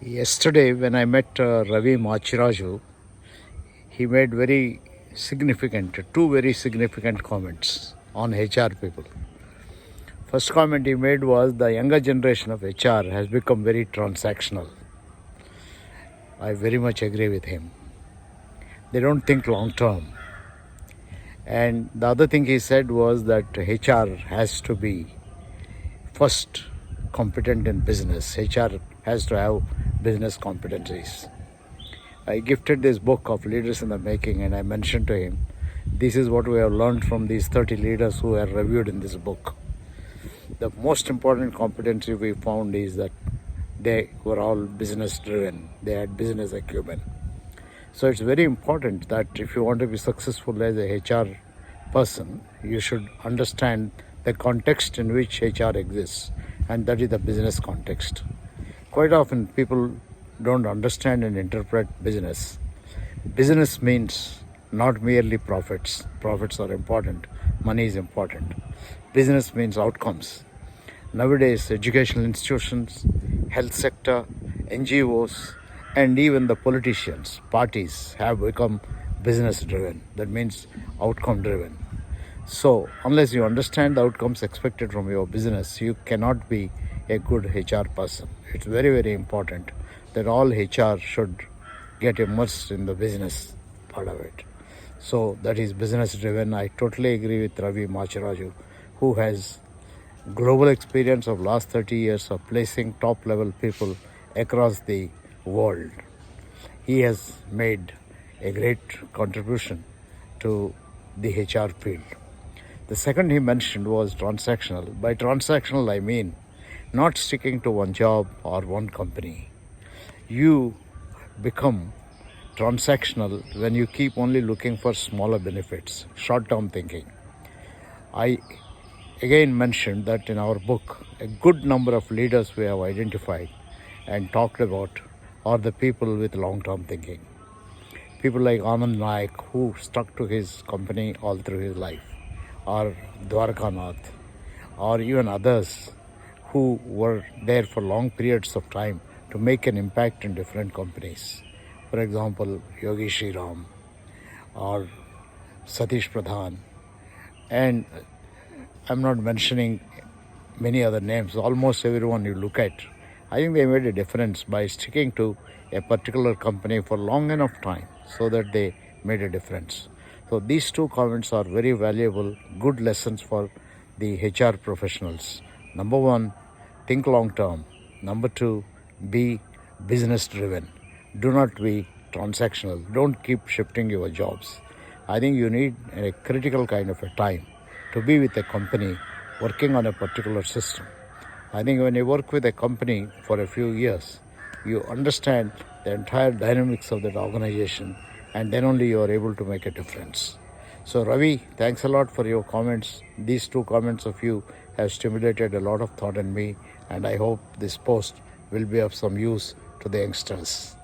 Yesterday, when I met Ravi Machiraju, he made two very significant comments on HR people. First comment he made was the younger generation of HR has become very transactional. I very much agree with him. They don't think long term. And the other thing he said was that HR has to be first competent in business. HR has to have business competencies. I gifted this book of Leaders in the Making, and I mentioned to him, this is what we have learned from these 30 leaders who are reviewed in this book. The most important competency we found is that they were all business driven. They had business acumen. So it's very important that if you want to be successful as a HR person, you should understand the context in which HR exists, and that is the business context. Quite often people don't understand and interpret business. Business means not merely profits. Profits are important. Money is important. Business means outcomes. Nowadays, educational institutions, health sector, NGOs, and even the politicians, parties have become business driven. That means outcome driven. So, unless you understand the outcomes expected from your business, you cannot be a good HR person. It's very, very important that all HR should get immersed in the business part of it. So that is business driven. I totally agree with Ravi Machiraju, who has global experience of last 30 years of placing top level people across the world. He has made a great contribution to the HR field. The second he mentioned was transactional. By transactional, I mean not sticking to one job or one company. You become transactional when you keep only looking for smaller benefits, short-term thinking. I again mentioned that in our book, a good number of leaders we have identified and talked about are the people with long-term thinking. People like Anand Naik, who stuck to his company all through his life, or Dwarkanath, or even others who were there for long periods of time to make an impact in different companies. For example, Yogi Shriram or Satish Pradhan. And I'm not mentioning many other names. Almost everyone you look at, I think they made a difference by sticking to a particular company for long enough time so that they made a difference. So these two comments are very valuable, good lessons for the HR professionals. Number one, think long term. Number two, be business driven. Do not be transactional. Don't keep shifting your jobs. I think you need a critical kind of a time to be with a company working on a particular system. I think when you work with a company for a few years, you understand the entire dynamics of that organization, and then only you are able to make a difference. So Ravi, thanks a lot for your comments. These two comments of you have stimulated a lot of thought in me, and I hope this post will be of some use to the youngsters.